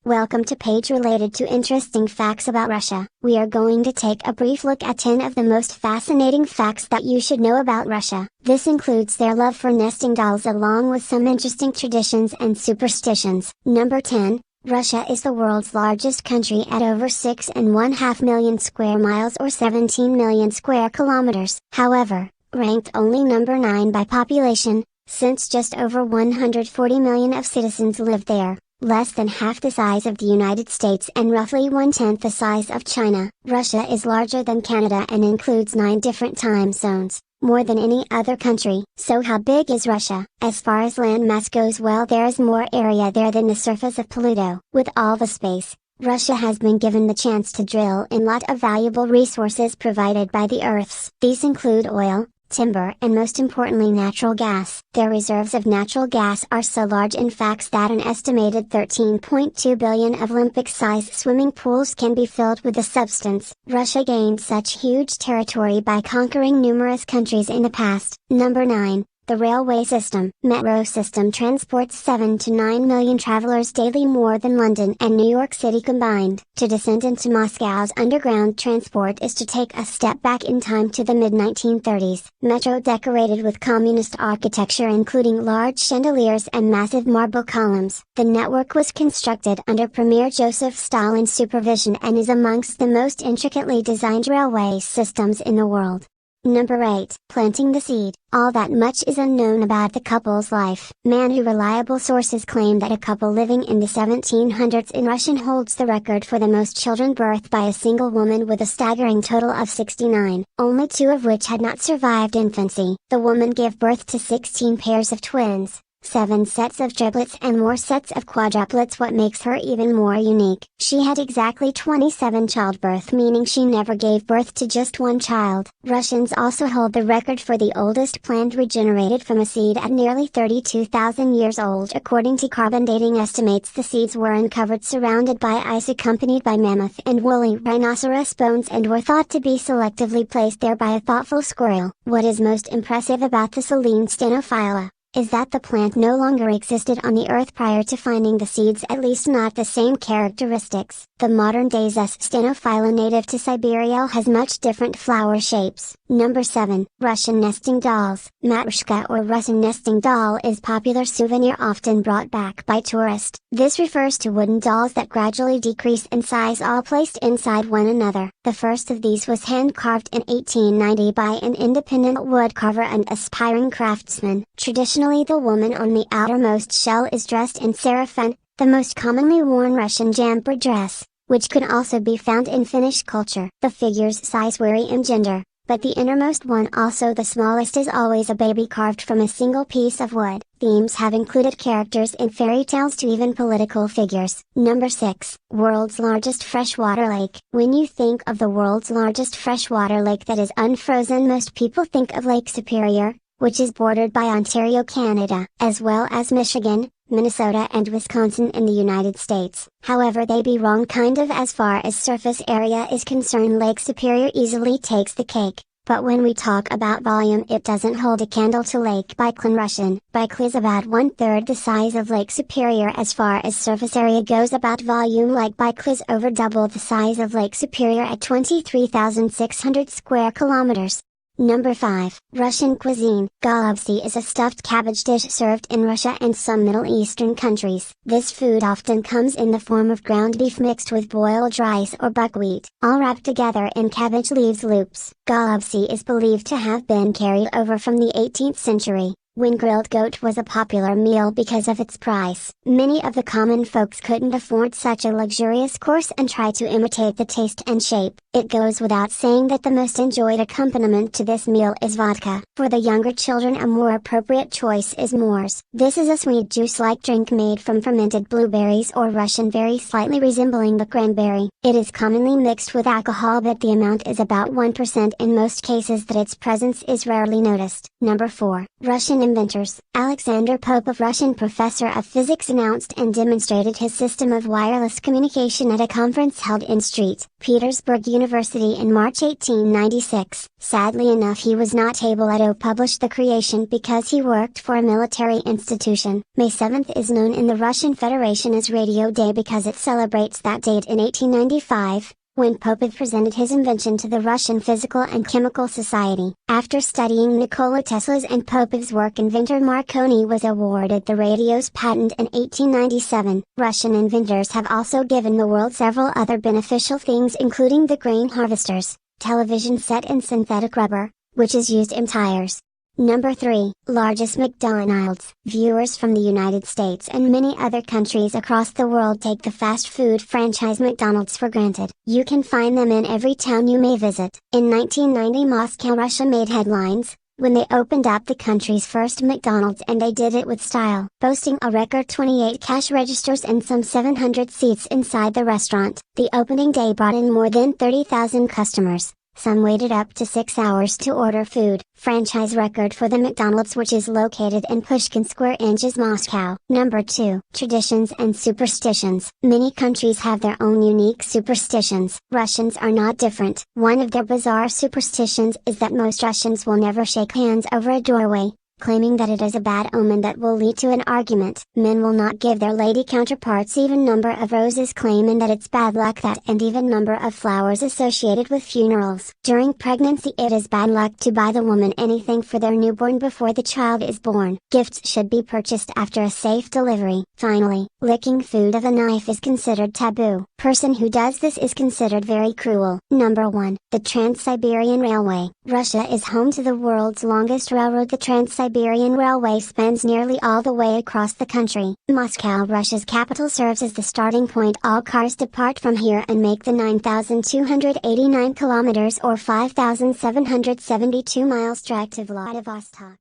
Welcome to page related to interesting facts about Russia. We are going to take a brief look at 10 of the most fascinating facts that you should know about Russia. This includes their love for nesting dolls along with some interesting traditions and superstitions. Number 10. Russia is the world's largest country at over 6.5 million square miles or 17 million square kilometers. However, ranked only number 9 by population, since just over 140 million of citizens live there. Less than half the size of the United States and roughly 1/10 the size of China. Russia is larger than Canada and includes 9 different time zones, more than any other country. So how big is Russia? As far as landmass goes, well, there is more area there than the surface of Pluto. With all the space, Russia has been given the chance to drill in lot of valuable resources provided by the Earths. These include oil, timber and most importantly natural gas. Their reserves of natural gas are so large in fact that an estimated 13.2 billion of Olympic-sized swimming pools can be filled with the substance. Russia gained such huge territory by conquering numerous countries in the past. Number 9. The railway system. Metro system transports 7 to 9 million travelers daily, more than London and New York City combined. To descend into Moscow's underground transport is to take a step back in time to the mid-1930s. Metro decorated with communist architecture including large chandeliers and massive marble columns. The network was constructed under Premier Joseph Stalin's supervision and is amongst the most intricately designed railway systems in the world. Number 8. Planting the seed. All that much is unknown about the couple's life. Reliable sources claim that a couple living in the 1700s in Russia holds the record for the most children birthed by a single woman with a staggering total of 69, only 2 of which had not survived infancy. The woman gave birth to 16 pairs of twins, 7 sets of triplets and more sets of quadruplets. What makes her even more unique, she had exactly 27 childbirth, meaning she never gave birth to just one child. Russians also hold the record for the oldest plant regenerated from a seed at nearly 32,000 years old. According to carbon dating estimates, the seeds were uncovered surrounded by ice accompanied by mammoth and woolly rhinoceros bones and were thought to be selectively placed there by a thoughtful squirrel. What is most impressive about the Selene stenophylla is that the plant no longer existed on the earth prior to finding the seeds, at least not the same characteristics. The modern-day stenophylla native to Siberia has much different flower shapes. Number 7. Russian nesting dolls. Matryoshka or Russian nesting doll is popular souvenir often brought back by tourists. This refers to wooden dolls that gradually decrease in size, all placed inside one another. The first of these was hand-carved in 1890 by an independent woodcarver and aspiring craftsman. Traditionally, the woman on the outermost shell is dressed in sarafan, the most commonly worn Russian jumper dress, which could also be found in Finnish culture. The figure's size vary in gender, but the innermost one, also the smallest, is always a baby carved from a single piece of wood. Themes have included characters in fairy tales to even political figures. Number 6. World's largest freshwater lake. When you think of the world's largest freshwater lake that is unfrozen, most people think of Lake Superior, which is bordered by Ontario, Canada, as well as Michigan, Minnesota and Wisconsin in the United States. However, they be wrong kind of as far as surface area is concerned. Lake Superior easily takes the cake, but when we talk about volume, it doesn't hold a candle to Lake Baikal. Russian Baikal is about 1/3 the size of Lake Superior as far as surface area goes. About volume, Lake Baikal is over double the size of Lake Superior at 23,600 square kilometers. Number 5. Russian cuisine. Golubtsy is a stuffed cabbage dish served in Russia and some Middle Eastern countries. This food often comes in the form of ground beef mixed with boiled rice or buckwheat, all wrapped together in cabbage leaves loops. Golubtsy is believed to have been carried over from the 18th century, when grilled goat was a popular meal because of its price. Many of the common folks couldn't afford such a luxurious course and tried to imitate the taste and shape. It goes without saying that the most enjoyed accompaniment to this meal is vodka. For the younger children, a more appropriate choice is mors. This is a sweet juice-like drink made from fermented blueberries or Russian berry slightly resembling the cranberry. It is commonly mixed with alcohol, but the amount is about 1% in most cases that its presence is rarely noticed. Number 4. Russian inventors. Alexander Popov, Russian professor of physics, announced and demonstrated his system of wireless communication at a conference held in St. Petersburg University in March 1896. Sadly enough, he was not able to publish the creation because he worked for a military institution. May 7th is known in the Russian Federation as Radio Day because it celebrates that date in 1895, when Popov presented his invention to the Russian Physical and Chemical Society. After studying Nikola Tesla's and Popov's work, inventor Marconi was awarded the radio's patent in 1897. Russian inventors have also given the world several other beneficial things, including the grain harvesters, television set, and synthetic rubber, which is used in tires. Number 3. Largest McDonald's. Viewers from the United States and many other countries across the world take the fast food franchise McDonald's for granted. You can find them in every town you may visit. In 1990, Moscow, Russia made headlines when they opened up the country's first McDonald's, and they did it with style, boasting a record 28 cash registers and some 700 seats inside the restaurant. The opening day brought in more than 30,000 customers. Some waited up to 6 hours to order food. Franchise record for the McDonald's, which is located in Pushkin Square, Inches, Moscow. Number 2. Traditions and superstitions. Many countries have their own unique superstitions. Russians are not different. One of their bizarre superstitions is that most Russians will never shake hands over a doorway, claiming that it is a bad omen that will lead to an argument. Men will not give their lady counterparts even number of roses, claiming that it's bad luck, that and even number of flowers associated with funerals. During pregnancy, it is bad luck to buy the woman anything for their newborn before the child is born. Gifts should be purchased after a safe delivery. Finally, licking food with a knife is considered taboo. Person who does this is considered very cruel. Number 1. The Trans-Siberian Railway. Russia is home to the world's longest railroad. The Trans-Siberian Railway spans nearly all the way across the country. Moscow, Russia's capital, serves as the starting point. All cars depart from here and make the 9,289 kilometers or 5,772 miles trek to Vladivostok.